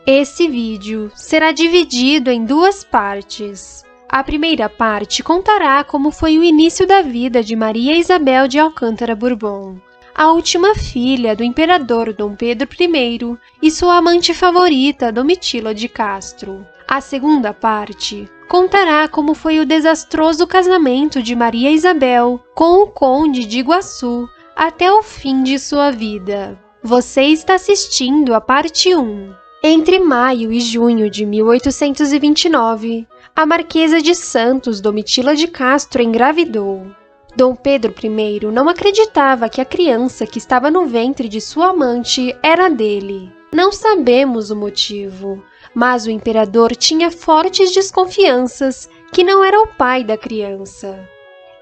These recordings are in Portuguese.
Esse vídeo será dividido em duas partes. A primeira parte contará como foi o início da vida de Maria Isabel de Alcântara Bourbon, a última filha do imperador Dom Pedro I e sua amante favorita Domitila de Castro. A segunda parte contará como foi o desastroso casamento de Maria Isabel com o Conde de Iguaçu até o fim de sua vida. Você está assistindo a parte 1. Entre maio e junho de 1829, a Marquesa de Santos Domitila de Castro engravidou. Dom Pedro I não acreditava que a criança que estava no ventre de sua amante era dele. Não sabemos o motivo, mas o imperador tinha fortes desconfianças que não era o pai da criança.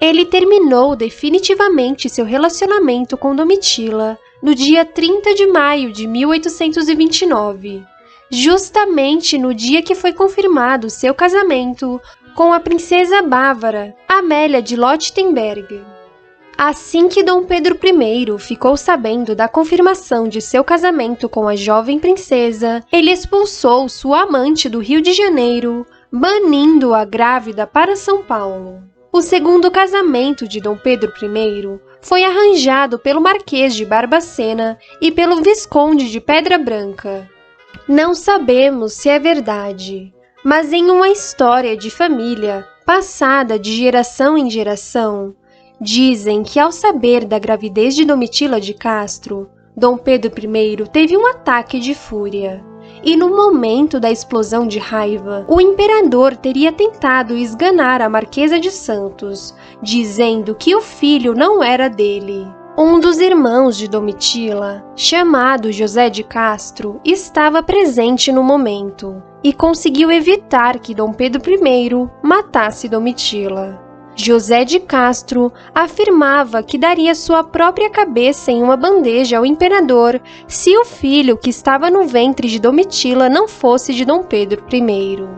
Ele terminou definitivamente seu relacionamento com Domitila no dia 30 de maio de 1829, justamente no dia que foi confirmado seu casamento com a princesa bávara Amélia de Lottenberg. Assim que Dom Pedro I ficou sabendo da confirmação de seu casamento com a jovem princesa, ele expulsou sua amante do Rio de Janeiro, banindo-a grávida para São Paulo. O segundo casamento de Dom Pedro I foi arranjado pelo Marquês de Barbacena e pelo Visconde de Pedra Branca. Não sabemos se é verdade, mas em uma história de família, passada de geração em geração, dizem que ao saber da gravidez de Domitila de Castro, Dom Pedro I teve um ataque de fúria. E no momento da explosão de raiva, o imperador teria tentado esganar a Marquesa de Santos, dizendo que o filho não era dele. Um dos irmãos de Domitila, chamado José de Castro, estava presente no momento e conseguiu evitar que Dom Pedro I matasse Domitila. José de Castro afirmava que daria sua própria cabeça em uma bandeja ao imperador se o filho que estava no ventre de Domitila não fosse de Dom Pedro I.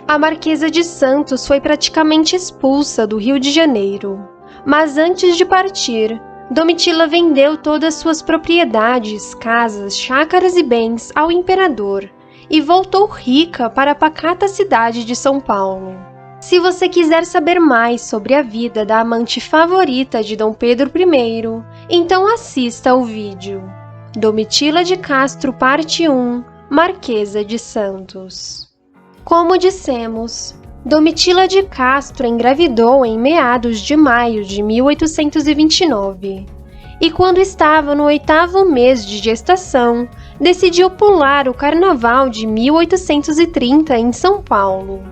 A Marquesa de Santos foi praticamente expulsa do Rio de Janeiro, mas antes de partir, Domitila vendeu todas suas propriedades, casas, chácaras e bens ao imperador e voltou rica para a pacata cidade de São Paulo. Se você quiser saber mais sobre a vida da amante favorita de Dom Pedro I, então assista ao vídeo Domitila de Castro, parte 1, Marquesa de Santos. Como dissemos, Domitila de Castro engravidou em meados de maio de 1829 e, quando estava no 8º mês de gestação, decidiu pular o Carnaval de 1830 em São Paulo.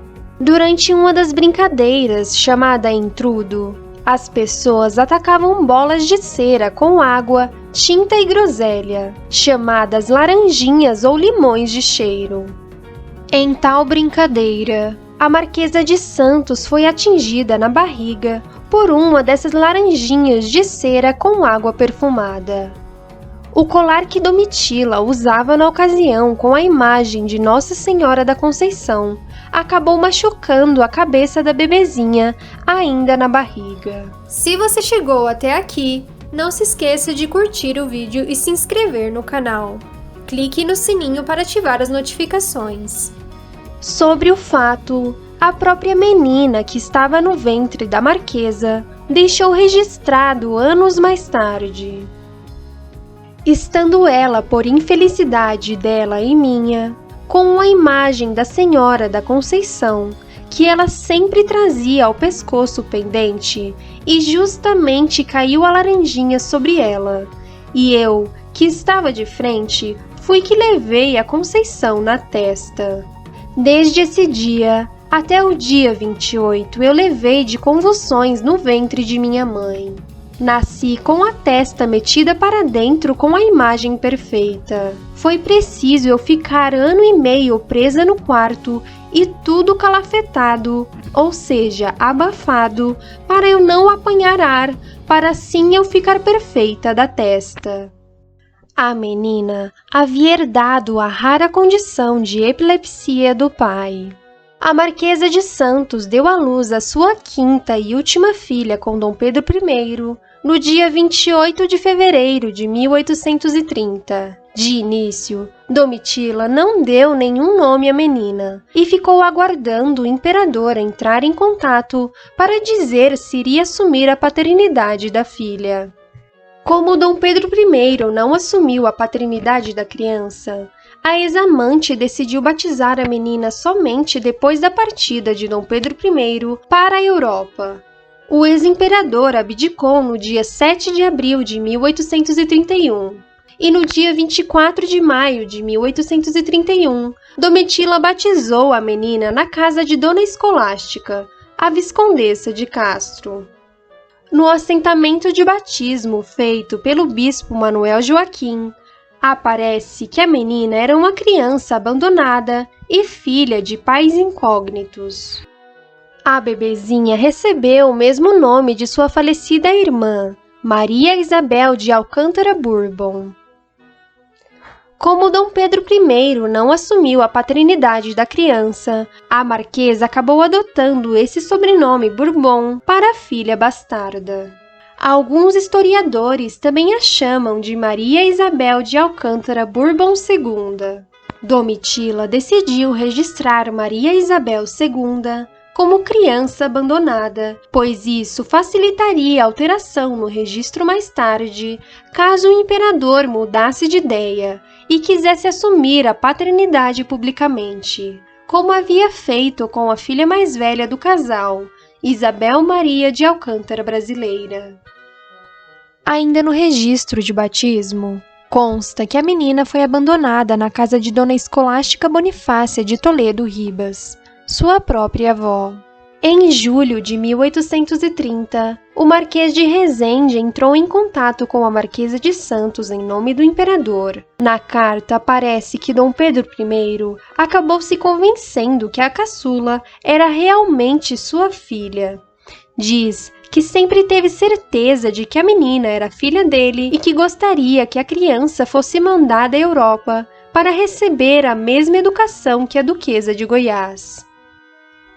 Durante uma das brincadeiras, chamada Entrudo, as pessoas atacavam bolas de cera com água, tinta e groselha, chamadas laranjinhas ou limões de cheiro. Em tal brincadeira, a Marquesa de Santos foi atingida na barriga por uma dessas laranjinhas de cera com água perfumada. O colar que Domitila usava na ocasião com a imagem de Nossa Senhora da Conceição acabou machucando a cabeça da bebezinha ainda na barriga. Se você chegou até aqui, não se esqueça de curtir o vídeo e se inscrever no canal. Clique no sininho para ativar as notificações. Sobre o fato, a própria menina que estava no ventre da Marquesa deixou registrado anos mais tarde. Estando ela, por infelicidade dela e minha, com a imagem da Senhora da Conceição, que ela sempre trazia ao pescoço pendente, e justamente caiu a laranjinha sobre ela, e eu, que estava de frente, fui que levei a Conceição na testa. Desde esse dia, até o dia 28, eu levei de convulsões no ventre de minha mãe. Nasci com a testa metida para dentro com a imagem perfeita. Foi preciso eu ficar 1 ano e meio presa no quarto e tudo calafetado, ou seja, abafado, para eu não apanhar ar, para assim eu ficar perfeita da testa. A menina havia herdado a rara condição de epilepsia do pai. A Marquesa de Santos deu à luz a sua quinta e última filha com Dom Pedro I no dia 28 de fevereiro de 1830. De início, Domitila não deu nenhum nome à menina e ficou aguardando o imperador entrar em contato para dizer se iria assumir a paternidade da filha. Como Dom Pedro I não assumiu a paternidade da criança, a ex-amante decidiu batizar a menina somente depois da partida de Dom Pedro I para a Europa. O ex-imperador abdicou no dia 7 de abril de 1831 e no dia 24 de maio de 1831, Domitila batizou a menina na casa de Dona Escolástica, a Viscondessa de Castro. No assentamento de batismo feito pelo bispo Manuel Joaquim, aparece que a menina era uma criança abandonada e filha de pais incógnitos. A bebezinha recebeu o mesmo nome de sua falecida irmã, Maria Isabel de Alcântara Bourbon. Como Dom Pedro I não assumiu a paternidade da criança, a marquesa acabou adotando esse sobrenome Bourbon para a filha bastarda. Alguns historiadores também a chamam de Maria Isabel de Alcântara Bourbon II. Domitila decidiu registrar Maria Isabel II como criança abandonada, pois isso facilitaria a alteração no registro mais tarde, caso o imperador mudasse de ideia e quisesse assumir a paternidade publicamente, como havia feito com a filha mais velha do casal, Isabel Maria de Alcântara Brasileira. Ainda no registro de batismo, consta que a menina foi abandonada na casa de Dona Escolástica Bonifácia de Toledo Ribas, sua própria avó. Em julho de 1830, o Marquês de Rezende entrou em contato com a Marquesa de Santos em nome do imperador. Na carta aparece que Dom Pedro I acabou se convencendo que a caçula era realmente sua filha. Diz que sempre teve certeza de que a menina era filha dele e que gostaria que a criança fosse mandada à Europa para receber a mesma educação que a duquesa de Goiás.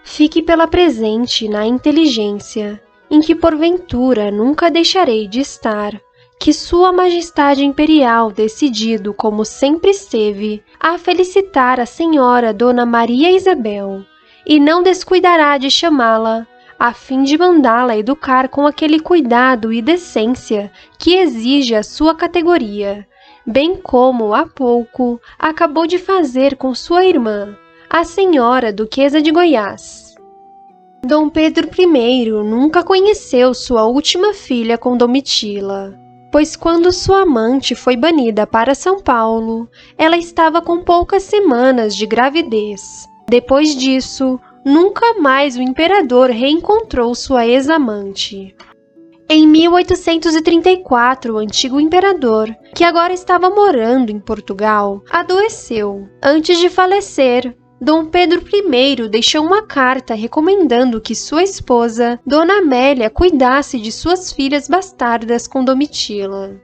Fique pela presente na inteligência, em que porventura nunca deixarei de estar, que Sua Majestade Imperial decidido, como sempre esteve, a felicitar a Senhora Dona Maria Isabel, e não descuidará de chamá-la, a fim de mandá-la educar com aquele cuidado e decência que exige a sua categoria, bem como, há pouco, acabou de fazer com sua irmã, a Senhora Duquesa de Goiás. Dom Pedro I nunca conheceu sua última filha com Domitila, pois quando sua amante foi banida para São Paulo, ela estava com poucas semanas de gravidez. Depois disso, nunca mais o imperador reencontrou sua ex-amante. Em 1834, o antigo imperador, que agora estava morando em Portugal, adoeceu. Antes de falecer, Dom Pedro I deixou uma carta recomendando que sua esposa, Dona Amélia, cuidasse de suas filhas bastardas com Domitila.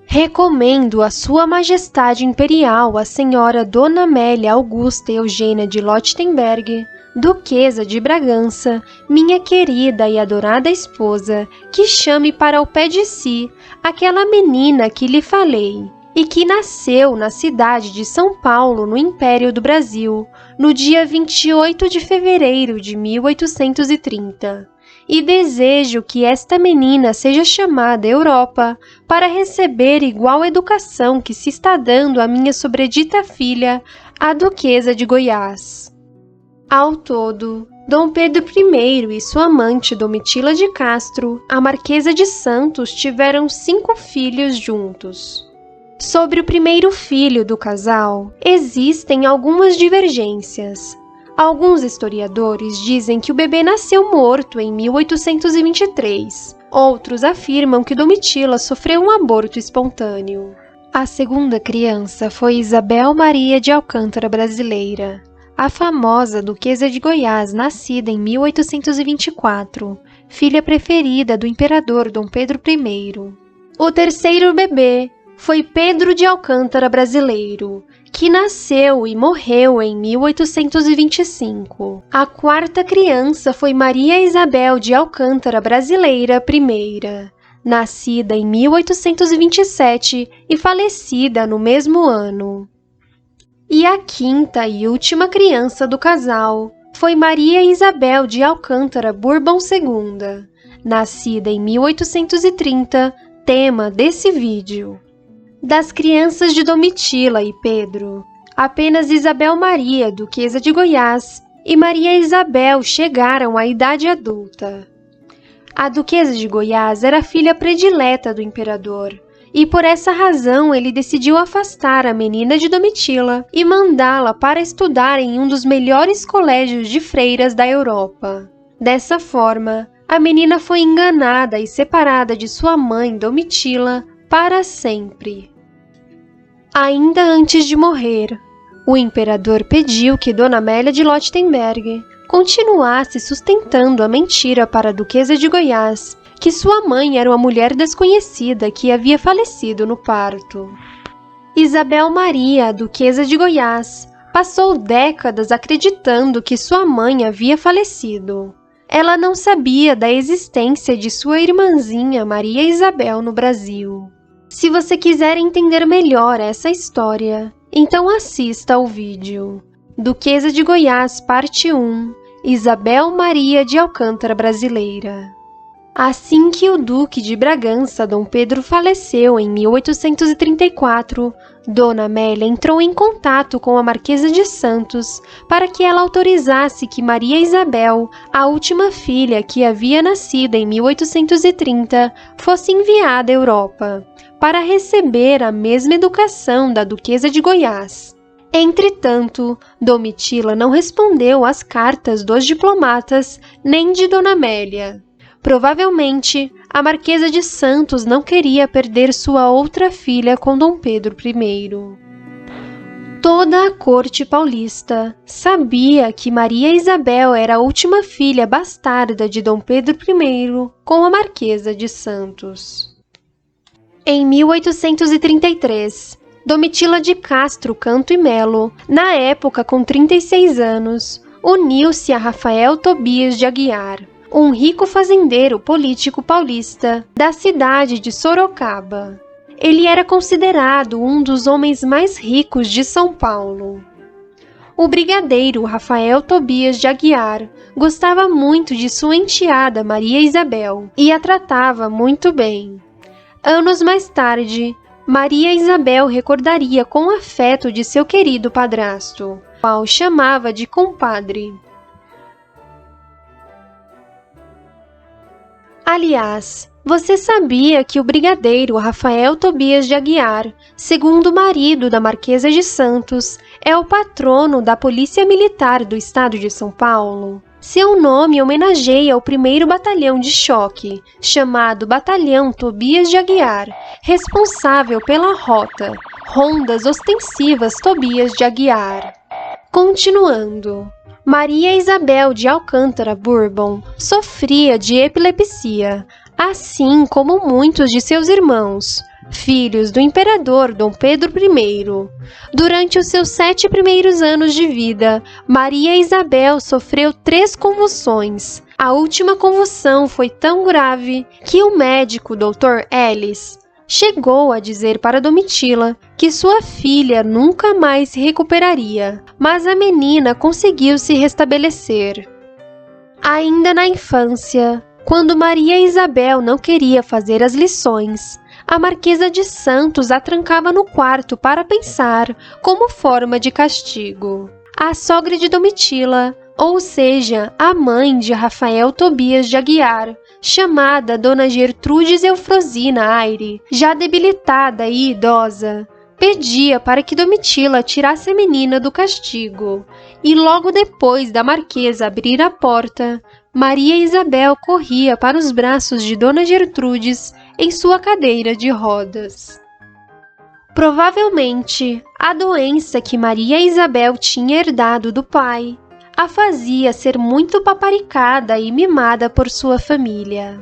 Recomendo a Sua Majestade Imperial a Senhora Dona Amélia Augusta Eugênia de Lottenberg, Duquesa de Bragança, minha querida e adorada esposa, que chame para o pé de si aquela menina que lhe falei, e que nasceu na cidade de São Paulo, no Império do Brasil, no dia 28 de fevereiro de 1830. E desejo que esta menina seja chamada Europa para receber igual educação que se está dando à minha sobredita filha, a Duquesa de Goiás. Ao todo, Dom Pedro I e sua amante Domitila de Castro, a Marquesa de Santos, tiveram 5 filhos juntos. Sobre o primeiro filho do casal, existem algumas divergências. Alguns historiadores dizem que o bebê nasceu morto em 1823. Outros afirmam que Domitila sofreu um aborto espontâneo. A segunda criança foi Isabel Maria de Alcântara Brasileira, a famosa Duquesa de Goiás, nascida em 1824, filha preferida do imperador Dom Pedro I. O terceiro bebê foi Pedro de Alcântara Brasileiro, que nasceu e morreu em 1825. A quarta criança foi Maria Isabel de Alcântara Brasileira I, nascida em 1827 e falecida no mesmo ano. E a quinta e última criança do casal foi Maria Isabel de Alcântara Bourbon II, nascida em 1830, tema desse vídeo. Das crianças de Domitila e Pedro, apenas Isabel Maria, duquesa de Goiás, e Maria Isabel chegaram à idade adulta. A duquesa de Goiás era a filha predileta do imperador, e por essa razão ele decidiu afastar a menina de Domitila e mandá-la para estudar em um dos melhores colégios de freiras da Europa. Dessa forma, a menina foi enganada e separada de sua mãe, Domitila, para sempre. Ainda antes de morrer, o imperador pediu que Dona Amélia de Lottenberg continuasse sustentando a mentira para a duquesa de Goiás, que sua mãe era uma mulher desconhecida que havia falecido no parto. Isabel Maria, duquesa de Goiás, passou décadas acreditando que sua mãe havia falecido. Ela não sabia da existência de sua irmãzinha Maria Isabel no Brasil. Se você quiser entender melhor essa história, então assista ao vídeo Duquesa de Goiás, parte 1, Isabel Maria de Alcântara Brasileira. Assim que o Duque de Bragança, Dom Pedro, faleceu em 1834, Dona Amélia entrou em contato com a Marquesa de Santos para que ela autorizasse que Maria Isabel, a última filha que havia nascido em 1830, fosse enviada à Europa, para receber a mesma educação da Duquesa de Goiás. Entretanto, Domitila não respondeu às cartas dos diplomatas nem de Dona Amélia. Provavelmente, a Marquesa de Santos não queria perder sua outra filha com Dom Pedro I. Toda a corte paulista sabia que Maria Isabel era a última filha bastarda de Dom Pedro I com a Marquesa de Santos. Em 1833, Domitila de Castro Canto e Melo, na época com 36 anos, uniu-se a Rafael Tobias de Aguiar, um rico fazendeiro político paulista da cidade de Sorocaba. Ele era considerado um dos homens mais ricos de São Paulo. O brigadeiro Rafael Tobias de Aguiar gostava muito de sua enteada Maria Isabel e a tratava muito bem. Anos mais tarde, Maria Isabel recordaria com afeto de seu querido padrasto, qual chamava de compadre. Aliás, você sabia que o brigadeiro Rafael Tobias de Aguiar, segundo marido da Marquesa de Santos, é o patrono da Polícia Militar do Estado de São Paulo? Seu nome homenageia o 1º Batalhão de Choque, chamado Batalhão Tobias de Aguiar, responsável pela rota Rondas Ostensivas Tobias de Aguiar. Continuando. Maria Isabel de Alcântara Bourbon sofria de epilepsia, assim como muitos de seus irmãos, filhos do imperador Dom Pedro I. Durante os seus 7 primeiros anos de vida, Maria Isabel sofreu 3 convulsões. A última convulsão foi tão grave que o médico Dr. Ellis chegou a dizer para Domitila que sua filha nunca mais se recuperaria, mas a menina conseguiu se restabelecer. Ainda na infância, quando Maria Isabel não queria fazer as lições, a Marquesa de Santos a trancava no quarto para pensar, como forma de castigo. A sogra de Domitila, ou seja, a mãe de Rafael Tobias de Aguiar, chamada Dona Gertrudes Eufrosina Aire, já debilitada e idosa, pedia para que Domitila tirasse a menina do castigo, e logo depois da Marquesa abrir a porta, Maria Isabel corria para os braços de Dona Gertrudes em sua cadeira de rodas. Provavelmente, a doença que Maria Isabel tinha herdado do pai a fazia ser muito paparicada e mimada por sua família.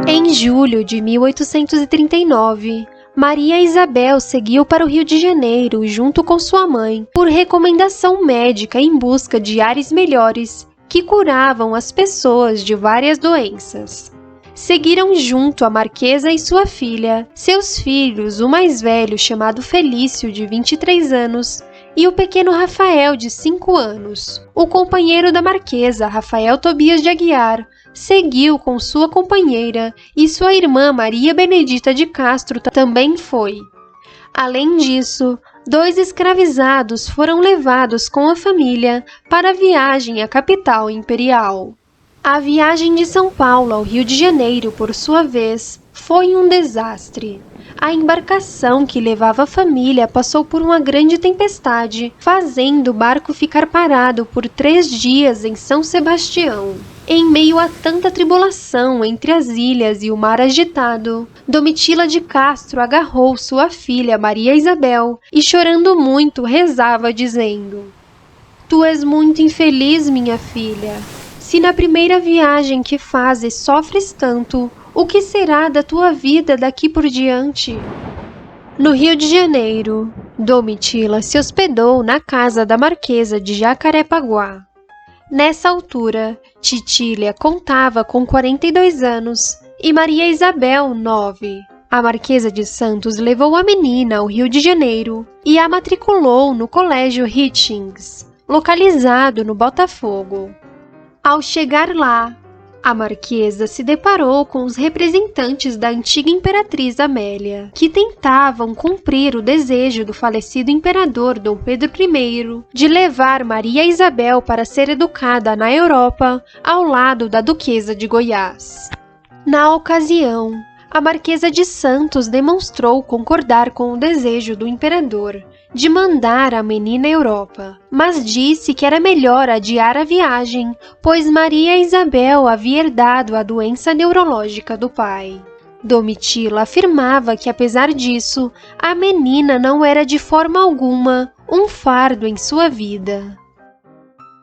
Em julho de 1839, Maria Isabel seguiu para o Rio de Janeiro junto com sua mãe por recomendação médica em busca de ares melhores que curavam as pessoas de várias doenças. Seguiram junto a Marquesa e sua filha, seus filhos, o mais velho chamado Felício, de 23 anos, e o pequeno Rafael, de 5 anos. O companheiro da Marquesa, Rafael Tobias de Aguiar, seguiu com sua companheira e sua irmã Maria Benedita de Castro também foi. Além disso, 2 escravizados foram levados com a família para a viagem à capital imperial. A viagem de São Paulo ao Rio de Janeiro, por sua vez, foi um desastre. A embarcação que levava a família passou por uma grande tempestade, fazendo o barco ficar parado por 3 dias em São Sebastião. Em meio a tanta tribulação entre as ilhas e o mar agitado, Domitila de Castro agarrou sua filha Maria Isabel e, chorando muito, rezava dizendo: "Tu és muito infeliz, minha filha. Se na primeira viagem que fazes sofres tanto, o que será da tua vida daqui por diante?" No Rio de Janeiro, Domitila se hospedou na casa da Marquesa de Jacarepaguá. Nessa altura, Titília contava com 42 anos e Maria Isabel, 9. A Marquesa de Santos levou a menina ao Rio de Janeiro e a matriculou no Colégio Hitchings, localizado no Botafogo. Ao chegar lá, a Marquesa se deparou com os representantes da antiga Imperatriz Amélia, que tentavam cumprir o desejo do falecido imperador Dom Pedro I de levar Maria Isabel para ser educada na Europa ao lado da Duquesa de Goiás. Na ocasião, a Marquesa de Santos demonstrou concordar com o desejo do imperador de mandar a menina à Europa, mas disse que era melhor adiar a viagem, pois Maria Isabel havia herdado a doença neurológica do pai. Domitila afirmava que, apesar disso, a menina não era de forma alguma um fardo em sua vida.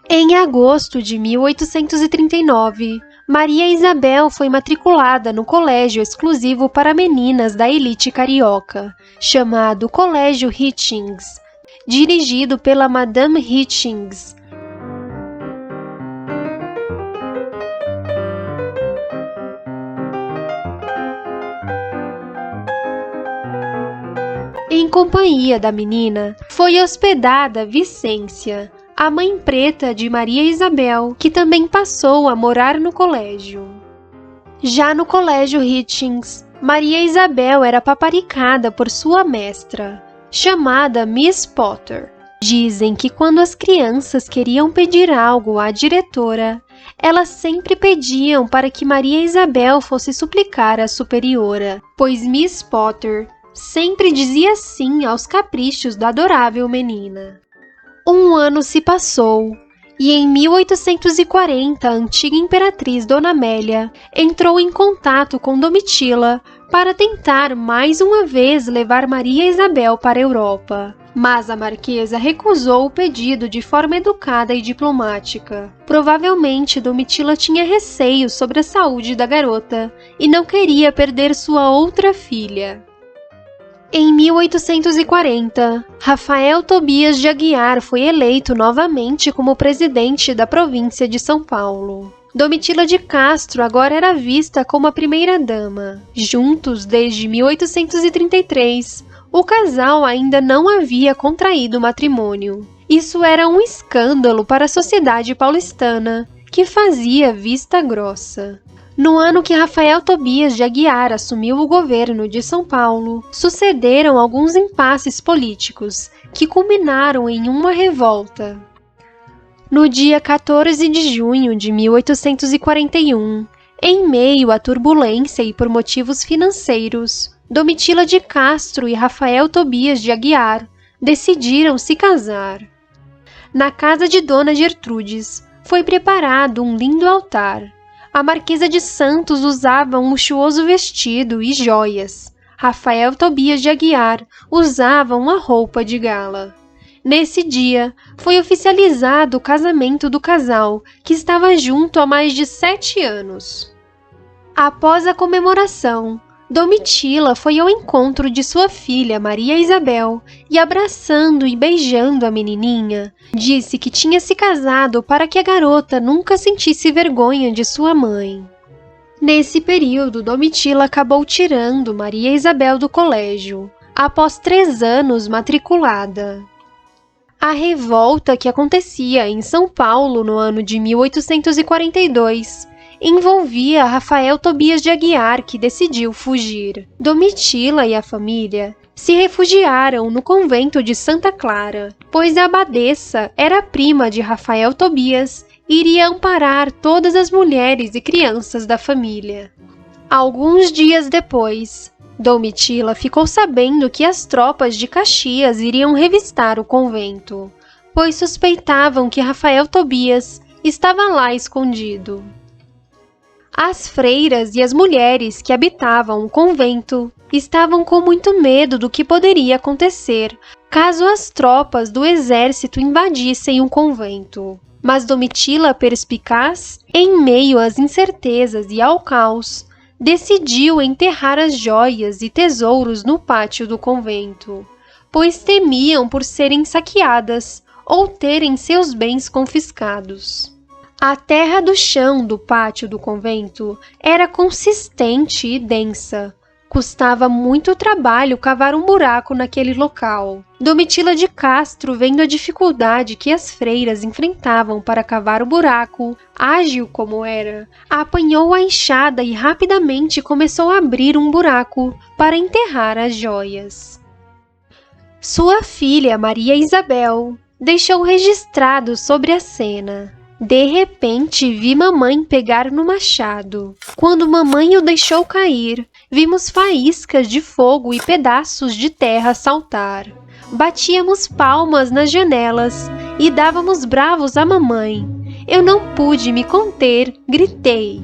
Em agosto de 1839, Maria Isabel foi matriculada no colégio exclusivo para meninas da elite carioca, chamado Colégio Hitchings, dirigido pela Madame Hitchings. Em companhia da menina, foi hospedada Vicência, a mãe preta de Maria Isabel, que também passou a morar no colégio. Já no Colégio Hitchings, Maria Isabel era paparicada por sua mestra, chamada Miss Potter. Dizem que quando as crianças queriam pedir algo à diretora, elas sempre pediam para que Maria Isabel fosse suplicar à superiora, pois Miss Potter sempre dizia sim aos caprichos da adorável menina. Um ano se passou, e em 1840 a antiga imperatriz Dona Amélia entrou em contato com Domitila para tentar mais uma vez levar Maria Isabel para a Europa. Mas a marquesa recusou o pedido de forma educada e diplomática. Provavelmente Domitila tinha receio sobre a saúde da garota e não queria perder sua outra filha. Em 1840, Rafael Tobias de Aguiar foi eleito novamente como presidente da província de São Paulo. Domitila de Castro agora era vista como a primeira-dama. Juntos desde 1833, o casal ainda não havia contraído matrimônio. Isso era um escândalo para a sociedade paulistana, que fazia vista grossa. No ano que Rafael Tobias de Aguiar assumiu o governo de São Paulo, sucederam alguns impasses políticos, que culminaram em uma revolta. No dia 14 de junho de 1841, em meio à turbulência e por motivos financeiros, Domitila de Castro e Rafael Tobias de Aguiar decidiram se casar. Na casa de Dona Gertrudes, foi preparado um lindo altar. A Marquesa de Santos usava um luxuoso vestido e joias. Rafael Tobias de Aguiar usava uma roupa de gala. Nesse dia, foi oficializado o casamento do casal, que estava junto há mais de 7 anos. Após a comemoração, Domitila foi ao encontro de sua filha Maria Isabel e, abraçando e beijando a menininha, disse que tinha se casado para que a garota nunca sentisse vergonha de sua mãe. Nesse período, Domitila acabou tirando Maria Isabel do colégio, após 3 anos matriculada. A revolta que acontecia em São Paulo no ano de 1842 envolvia Rafael Tobias de Aguiar, que decidiu fugir. Domitila e a família se refugiaram no convento de Santa Clara, pois a abadesa era prima de Rafael Tobias e iria amparar todas as mulheres e crianças da família. Alguns dias depois, Domitila ficou sabendo que as tropas de Caxias iriam revistar o convento, pois suspeitavam que Rafael Tobias estava lá escondido. As freiras e as mulheres que habitavam o convento estavam com muito medo do que poderia acontecer caso as tropas do exército invadissem o convento. Mas Domitila, perspicaz, em meio às incertezas e ao caos, decidiu enterrar as joias e tesouros no pátio do convento, pois temiam por serem saqueadas ou terem seus bens confiscados. A terra do chão do pátio do convento era consistente e densa. Custava muito trabalho cavar um buraco naquele local. Domitila de Castro, vendo a dificuldade que as freiras enfrentavam para cavar o buraco, ágil como era, apanhou a enxada e rapidamente começou a abrir um buraco para enterrar as joias. Sua filha, Maria Isabel, deixou registrado sobre a cena: de repente, vi mamãe pegar no machado. Quando mamãe o deixou cair, vimos faíscas de fogo e pedaços de terra saltar. Batíamos palmas nas janelas e dávamos bravos à mamãe. Eu não pude me conter, gritei.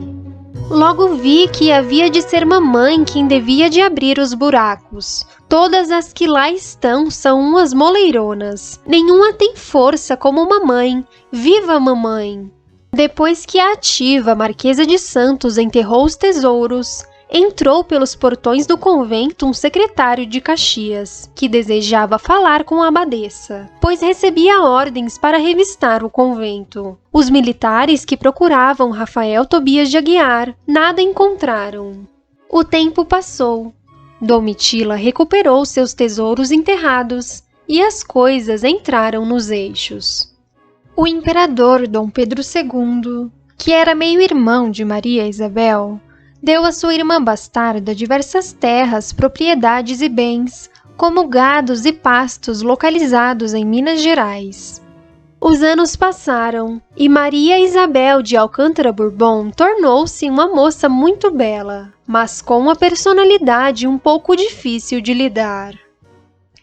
Logo vi que havia de ser mamãe quem devia de abrir os buracos. Todas as que lá estão são umas moleironas. Nenhuma tem força como mamãe. Viva mamãe! Depois que a ativa Marquesa de Santos enterrou os tesouros, entrou pelos portões do convento um secretário de Caxias, que desejava falar com a abadesa, pois recebia ordens para revistar o convento. Os militares que procuravam Rafael Tobias de Aguiar nada encontraram. O tempo passou. Domitila recuperou seus tesouros enterrados e as coisas entraram nos eixos. O imperador Dom Pedro II, que era meio-irmão de Maria Isabel, deu à sua irmã bastarda diversas terras, propriedades e bens, como gados e pastos localizados em Minas Gerais. Os anos passaram e Maria Isabel de Alcântara Bourbon tornou-se uma moça muito bela, mas com uma personalidade um pouco difícil de lidar.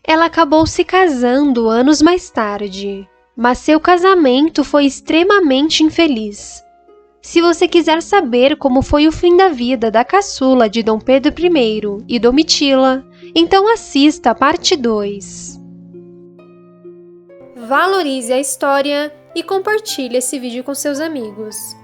Ela acabou se casando anos mais tarde, mas seu casamento foi extremamente infeliz. Se você quiser saber como foi o fim da vida da caçula de Dom Pedro I e Domitila, então assista a parte 2. Valorize a história e compartilhe esse vídeo com seus amigos.